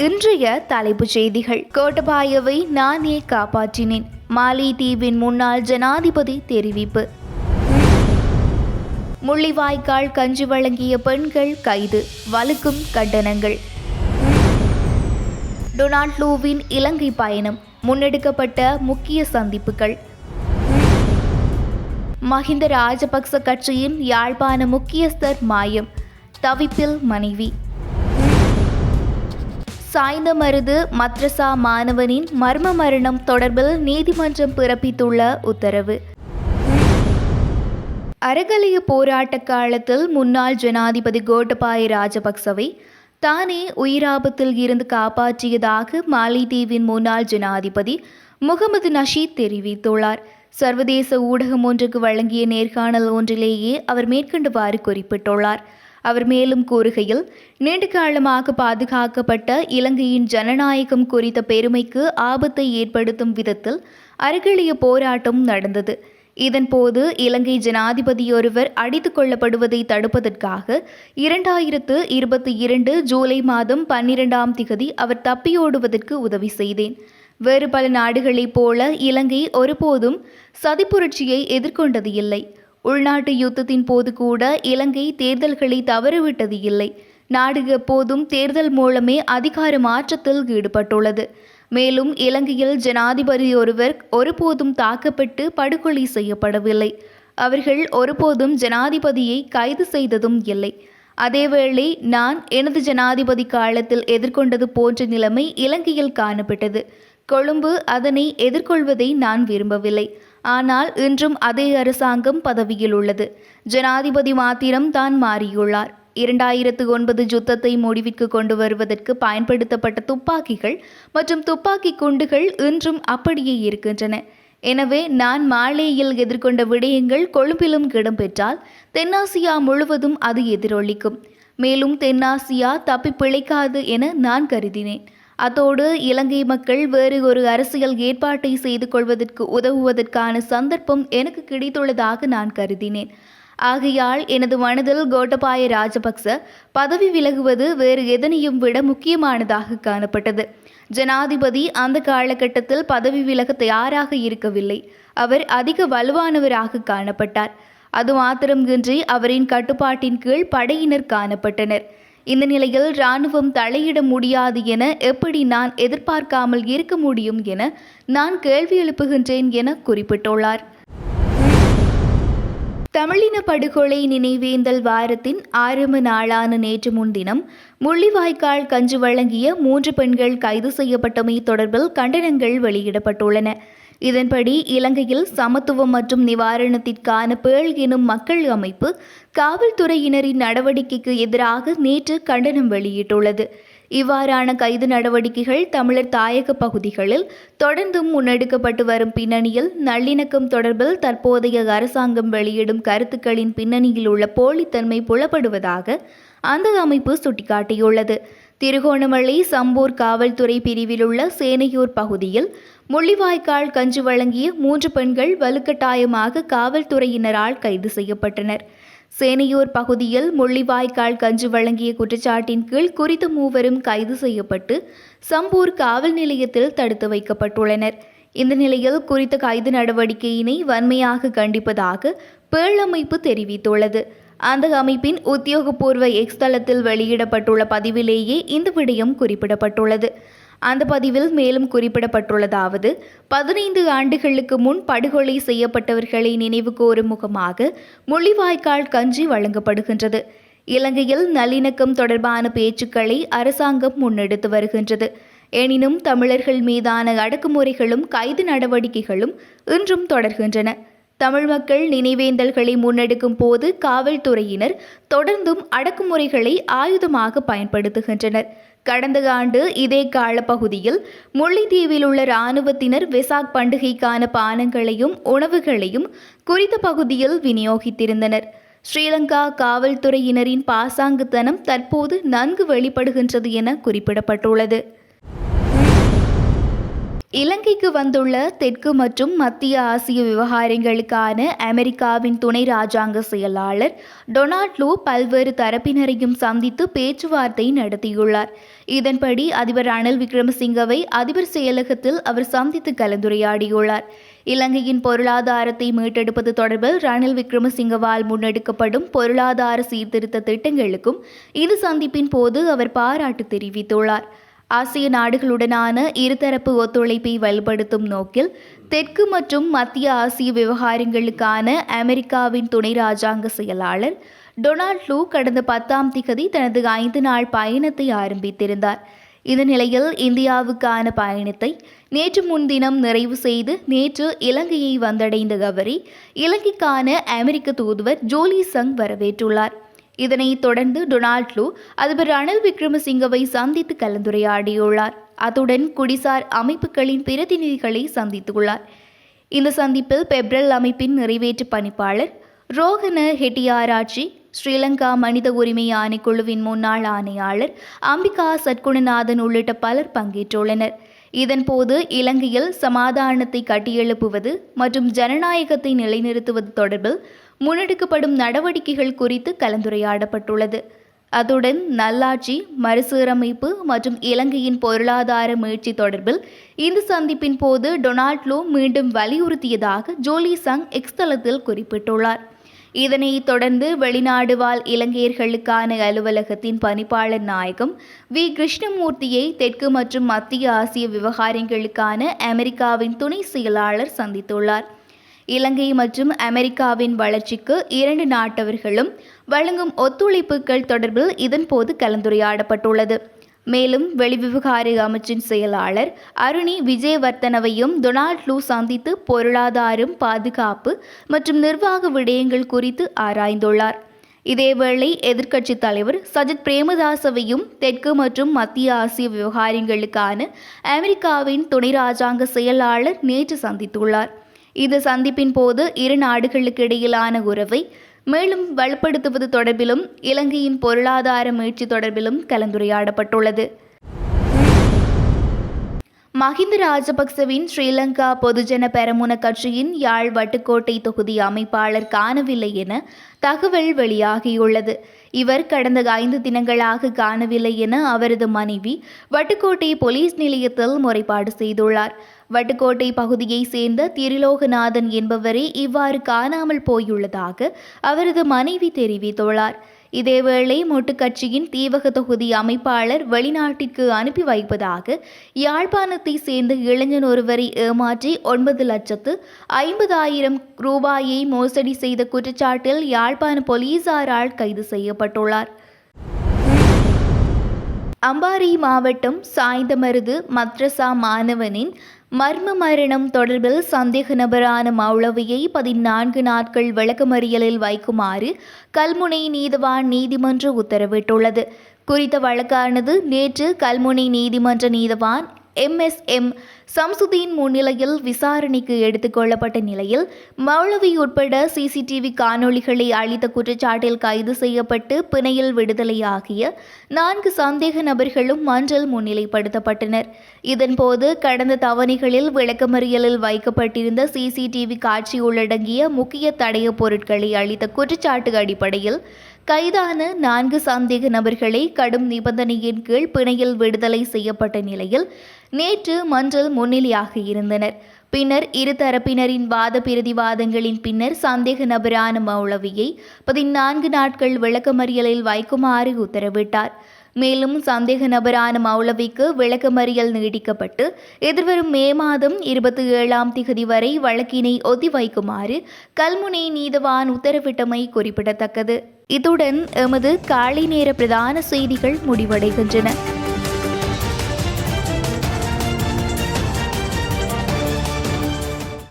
இன்றைய தலைப்புச் செய்திகள். கோட்டபாயவை நானே காப்பாற்றினேன், மாலைதீவின் முன்னாள் ஜனாதிபதி தெரிவிப்பு. முள்ளிவாய்க்கால் கஞ்சி வழங்கிய பெண்கள் கைது, வலுக்கும் கண்டனங்கள். டொனால்ட் லூவின் இலங்கை பயணம், முன்னெடுக்கப்பட்ட முக்கிய சந்திப்புகள். மஹிந்த ராஜபக்ச கட்சியின் யாழ்ப்பாண முக்கியஸ்தர் மாயம், தவிப்பில் மனைவி. சாய்ந்தமருது மத்ரசா மாணவனின் மர்ம மரணம் தொடர்பில் நீதிமன்றம் பிறப்பித்துள்ள உத்தரவு. அறகலைய போராட்ட காலத்தில் முன்னாள் ஜனாதிபதி கோட்டபாய ராஜபக்சவை தானே உயிராபத்தில் இருந்து காப்பாற்றியதாக மாலைதீவின் முன்னாள் ஜனாதிபதி முகமது நஷீத் தெரிவித்துள்ளார். சர்வதேச ஊடகம் ஒன்றுக்கு வழங்கிய நேர்காணல் ஒன்றிலேயே அவர் மேற்கண்டவாறு குறிப்பிட்டுள்ளார். அவர் மேலும் கூறுகையில், நீண்ட காலமாக பாதுகாக்கப்பட்ட இலங்கையின் ஜனநாயகம் குறித்த பெருமைக்கு ஆபத்தை ஏற்படுத்தும் விதத்தில் அறகலைய போராட்டம் நடந்தது. இதன்போது இலங்கை ஜனாதிபதியொருவர் அடித்துக் கொள்ளப்படுவதை தடுப்பதற்காக 2022 ஜூலை மாதம் 12ஆம் திகதி அவர் தப்பியோடுவதற்கு உதவி செய்தேன். வேறு பல நாடுகளைப் போல இலங்கை ஒருபோதும் சதிப்புரட்சியை எதிர்கொண்டது இல்லை. உள்நாட்டு யுத்தத்தின் போது கூட இலங்கை தேர்தல்களை தவறவிட்டது இல்லை. நாடு எப்போதும் தேர்தல் மூலமே அதிகார மாற்றத்தில் ஈடுபட்டுள்ளது. மேலும் இலங்கையில் ஜனாதிபதி ஒருவர் ஒருபோதும் தாக்கப்பட்டு படுகொலை செய்யப்படவில்லை. அவர்கள் ஒருபோதும் ஜனாதிபதியை கைது செய்ததும் இல்லை. அதேவேளை நான் எனது ஜனாதிபதி காலத்தில் எதிர்கொண்டது போன்ற நிலைமை இலங்கையில் காணப்பட்டது. கொழும்பு அதனை எதிர்கொள்வதை நான் விரும்பவில்லை. ஆனால் இன்றும் அதே அரசாங்கம் பதவியில் உள்ளது. ஜனாதிபதி மாத்திரம் தான் மாறியுள்ளார். 2009 யுத்தத்தை முடிவிற்கு கொண்டு வருவதற்கு பயன்படுத்தப்பட்ட துப்பாக்கிகள் மற்றும் துப்பாக்கி குண்டுகள் இன்றும் அப்படியே இருக்கின்றன. எனவே நான் மாலேயில் எதிர்கொண்ட விடயங்கள் கொழும்பிலும் இடம்பெற்றால் தென்னாசியா முழுவதும் அது எதிரொலிக்கும். மேலும் தென்னாசியா தப்பி பிழைக்காது என நான் கருதினேன். அத்தோடு இலங்கை மக்கள் வேறு ஒரு அரசியல் ஏற்பாட்டை செய்து கொள்வதற்கு உதவுவதற்கான சந்தர்ப்பம் எனக்கு கிடைத்துள்ளதாக நான் கருதினேன். ஆகையால் எனது மனதில் கோட்டபாய ராஜபக்ச பதவி விலகுவது வேறு எதனையும் விட முக்கியமானதாக காணப்பட்டது. ஜனாதிபதி அந்த காலகட்டத்தில் பதவி விலக தயாராக இருக்கவில்லை. அவர் அதிக வலுவானவராக காணப்பட்டார். அது மாத்திரமின்றி அவரின் கட்டுப்பாட்டின் கீழ் படையினர் காணப்பட்டனர். இந்த நிலையில் இராணுவம் தலையிட முடியாது என எப்படி நான் எதிர்பார்க்காமல் இருக்க முடியும் என நான் கேள்வி எழுப்புகின்றேன் என குறிப்பிட்டுள்ளார். தமிழின படுகொலை நினைவேந்தல் வாரத்தின் ஆரம்ப நாளான நேற்று முன்தினம் முள்ளிவாய்க்கால் கஞ்சி வழங்கிய 3 பெண்கள் கைது செய்யப்பட்டமை தொடர்பில் கண்டனங்கள் வெளியிடப்பட்டுள்ளன. இதன்படி இலங்கையில் சமத்துவம் மற்றும் நிவாரணத்திற்கான பேள் எனும் மக்கள் அமைப்பு காவல்துறையினரின் நடவடிக்கைக்கு எதிராக நேற்று கண்டனம் வெளியிட்டுள்ளது. இவ்வாறான கைது நடவடிக்கைகள் தமிழர் தாயக பகுதிகளில் தொடர்ந்தும் முன்னெடுக்கப்பட்டு வரும் பின்னணியில் நல்லிணக்கம் தொடர்பில் தற்போதைய அரசாங்கம் வெளியிடும் கருத்துக்களின் பின்னணியில் உள்ள போலித்தன்மை புலப்படுவதாக அந்த அமைப்பு சுட்டிக்காட்டியுள்ளது. திருகோணமலை சம்பூர் காவல்துறை பிரிவில் உள்ள சேனையூர் பகுதியில் முள்ளிவாய்க்கால் கஞ்சி வழங்கிய 3 பெண்கள் வலுக்கட்டாயமாக காவல்துறையினரால் கைது செய்யப்பட்டனர். சேனையூர் பகுதியில் முள்ளிவாய்க்கால் கஞ்சி வழங்கிய குற்றச்சாட்டின் கீழ் குறித்த 3 கைது செய்யப்பட்டு சம்பூர் காவல் நிலையத்தில் தடுத்து வைக்கப்பட்டுள்ளனர். இந்த நிலையில் குறித்த கைது நடவடிக்கையினை வன்மையாக கண்டிப்பதாக பேள் அமைப்பு தெரிவித்துள்ளது. அந்த அமைப்பின் உத்தியோகபூர்வ எக்ஸ் தளத்தில் வெளியிடப்பட்டுள்ள பதிவிலேயே இந்த விடயம் குறிப்பிடப்பட்டுள்ளது. அந்த பதிவில் மேலும் குறிப்பிடப்பட்டுள்ளதாவது, 15 ஆண்டுகளுக்கு முன் படுகொலை செய்யப்பட்டவர்களை நினைவு கூறும் முகமாக முள்ளிவாய்க்கால் கஞ்சி வழங்கப்படுகின்றது. இலங்கையில் நல்லிணக்கம் தொடர்பான பேச்சுக்களை அரசாங்கம் முன்னெடுத்து வருகின்றது. எனினும் தமிழர்கள் மீதான அடக்குமுறைகளும் கைது நடவடிக்கைகளும் இன்றும் தொடர்கின்றன. தமிழ் மக்கள் நினைவேந்தல்களை முன்னெடுக்கும் போது காவல்துறையினர் தொடர்ந்தும் அடக்குமுறைகளை ஆயுதமாக பயன்படுத்துகின்றனர். கடந்த ஆண்டு இதே காலப்பகுதியில் முல்லைத்தீவில் உள்ள இராணுவத்தினர் வெசாக் பண்டிகைக்கான பானங்களையும் உணவுகளையும் குறித்த பகுதியில் விநியோகித்திருந்தனர். ஸ்ரீலங்கா காவல்துறையினரின் பாசாங்குத்தனம் தற்போது நன்கு வெளிப்படுகின்றது என குறிப்பிடப்பட்டுள்ளது. இலங்கைக்கு வந்துள்ள தெற்கு மற்றும் மத்திய ஆசிய விவகாரங்களுக்கான அமெரிக்காவின் துணை ராஜாங்க செயலாளர் டொனால்ட் லூ பல்வேறு தரப்பினரையும் சந்தித்து பேச்சுவார்த்தை நடத்தியுள்ளார். இதன்படி அதிபர் ரணில் விக்ரமசிங்கவை அதிபர் செயலகத்தில் அவர் சந்தித்து கலந்துரையாடியுள்ளார். இலங்கையின் பொருளாதாரத்தை மீட்டெடுப்பது தொடர்பில் ரணில் விக்ரமசிங்கவால் முன்னெடுக்கப்படும் பொருளாதார சீர்திருத்த திட்டங்களுக்கும் இந்த சந்திப்பின் போது அவர் பாராட்டு தெரிவித்துள்ளார். ஆசிய நாடுகளுடனான இருதரப்பு ஒத்துழைப்பை வலுப்படுத்தும் நோக்கில் தெற்கு மற்றும் மத்திய ஆசிய விவகாரங்களுக்கான அமெரிக்காவின் துணை ராஜாங்க செயலாளர் டொனால்ட் லூ கடந்த 10ஆம் திகதி தனது 5 நாள் பயணத்தை ஆரம்பித்திருந்தார். இந்த நிலையில் இந்தியாவுக்கான பயணத்தை நேற்று முன்தினம் நிறைவு செய்து நேற்று இலங்கையை வந்தடைந்த அவரை இலங்கைக்கான அமெரிக்க தூதுவர் ஜோலி சங் வரவேற்றுள்ளார். இதனைத் தொடர்ந்து டொனால்ட் லூ அதிபர் ரணில் விக்ரமசிங்கவை சந்தித்து கலந்துரையாடியுள்ளார். அத்துடன் குடிசார் அமைப்புகளின் பிரதிநிதிகளை சந்தித்துள்ளார். இந்த சந்திப்பில் பெப்ரல் அமைப்பின் நிறைவேற்று பணிப்பாளர் ரோஹன ஹெட்டியாராச்சி, ஸ்ரீலங்கா மனித உரிமை ஆணைக்குழுவின் முன்னாள் ஆணையாளர் அம்பிகா சத்குணநாதன் உள்ளிட்ட பலர் பங்கேற்றுள்ளனர். இதன்போது இலங்கையில் சமாதானத்தை கட்டியெழுப்புவது மற்றும் ஜனநாயகத்தை நிலைநிறுத்துவது தொடர்பில் முன்னெடுக்கப்படும் நடவடிக்கைகள் குறித்து கலந்துரையாடப்பட்டுள்ளது. அத்துடன் நல்லாட்சி, மறுசீரமைப்பு மற்றும் இலங்கையின் பொருளாதார மீட்சி தொடர்பில் இந்த சந்திப்பின் போது டொனால்ட் லூ மீண்டும் வலியுறுத்தியதாக ஜோலி சங் எக்ஸ் தளத்தில் குறிப்பிட்டுள்ளார். இதனைத் தொடர்ந்து வெளிநாடு வாழ் இலங்கையர்களுக்கான அலுவலகத்தின் பணிப்பாளர் நாயகம் வி கிருஷ்ணமூர்த்தியை தெற்கு மற்றும் மத்திய ஆசிய விவகாரங்களுக்கான அமெரிக்காவின் துணை செயலாளர் சந்தித்துள்ளார். இலங்கை மற்றும் அமெரிக்காவின் வளர்ச்சிக்கு 2 நாட்டவர்களும் வழங்கும் ஒத்துழைப்புகள் தொடர்பில் இதன்போது கலந்துரையாடப்பட்டுள்ளது. மேலும் வெளிவிவகார அமைச்சின் செயலாளர் அருணி விஜயவர்த்தனவையும் டொனால்ட் லூ சந்தித்து பொருளாதாரம், பாதுகாப்பு மற்றும் நிர்வாக விடயங்கள் குறித்து ஆராய்ந்துள்ளார். இதேவேளை எதிர்க்கட்சித் தலைவர் சஜித் பிரேமதாசவையும் தெற்கு மற்றும் மத்திய ஆசிய விவகாரங்களுக்கான அமெரிக்காவின் துணை ராஜாங்க செயலாளர் நேற்று சந்தித்துள்ளார். இந்த சந்திப்பின் போது இரு நாடுகளுக்கு இடையிலான உறவை மேலும் வலுப்படுத்துவது தொடர்பிலும் இலங்கையின் பொருளாதார மீட்சி தொடர்பிலும் கலந்துரையாடப்பட்டுள்ளது. மஹிந்த ராஜபக்சவின் ஸ்ரீலங்கா பொதுஜன பெரமுன கட்சியின் யாழ் வட்டுக்கோட்டை தொகுதி அமைப்பாளர் காணவில்லை என தகவல் வெளியாகியுள்ளது. இவர் கடந்த 5 தினங்களாக காணவில்லை என அவரது மனைவி வட்டுக்கோட்டை போலீஸ் நிலையத்தில் முறைப்பாடு செய்துள்ளார். வட்டுக்கோட்டை பகுதியை சேர்ந்த திரிலோகநாதன் என்பவரே இவ்வாறு காணாமல் போயுள்ளதாக அவரது மனைவி தெரிவித்துள்ளார். இதேவேளை மொட்டு கட்சியின் தீவக தொகுதி அமைப்பாளர் வெளிநாட்டிற்கு அனுப்பி வைப்பதாக யாழ்ப்பாணத்தை சேர்ந்த இளைஞன் ஒருவரை ஏமாற்றி 9,50,000 ரூபாயை மோசடி செய்த குற்றச்சாட்டில் யாழ்ப்பாண போலீசாரால் கைது செய்யப்பட்டுள்ளார். அம்பாறை மாவட்டம் சாய்ந்தமருது மத்ரஸா மாணவனின் மர்ம மரணம் தொடர்பில் சந்தேக நபரான மௌலவியை 14 நாட்கள் விளக்கமறியலில் வைக்குமாறு கல்முனை நீதவான் நீதிமன்றம் உத்தரவிட்டுள்ளது. குறித்த வழக்கானது நேற்று கல்முனை நீதிமன்ற நீதவான் MSM சம்சுதீன் முன்னிலையில் விசாரணைக்கு எடுத்துக் கொள்ளப்பட்ட நிலையில் மௌலவி உட்பட CCTV காணொளிகளை அளித்த குற்றச்சாட்டில் கைது செய்யப்பட்டு பிணையில் விடுதலையாகிய 4 சந்தேக நபர்களும் மன்றில் முன்னிலைப்படுத்தப்பட்டனர். இதன்போது கடந்த தவணைகளில் விளக்கமறியலில் வைக்கப்பட்டிருந்த CCTV காட்சி உள்ளடங்கிய முக்கிய தடய பொருட்களை அளித்த குற்றச்சாட்டு அடிப்படையில் கைதான 4 சந்தேக நபர்களை கடும் நிபந்தனையின் கீழ் பிணையில் விடுதலை செய்யப்பட்ட நிலையில் நேற்று மன்றில் முன்னிலையாக இருந்தனர். பின்னர் இரு தரப்பினரின் வாத பிரதிவாதங்களின் பின்னர் சந்தேக நபரான மௌலவியை 14 நாட்கள் விளக்கமறியலில் வைக்குமாறு உத்தரவிட்டார். மேலும் சந்தேக நபரான மௌலவிக்கு விளக்கமறியல் நீடிக்கப்பட்டு எதிர்வரும் மே மாதம் 27ஆம் திகதி வரை வழக்கினை ஒத்திவைக்குமாறு கல்முனை நீதவான் உத்தரவிட்டமை குறிப்பிடத்தக்கது. இத்துடன் எமது காலை நேர பிரதான செய்திகள் முடிவடைகின்றன.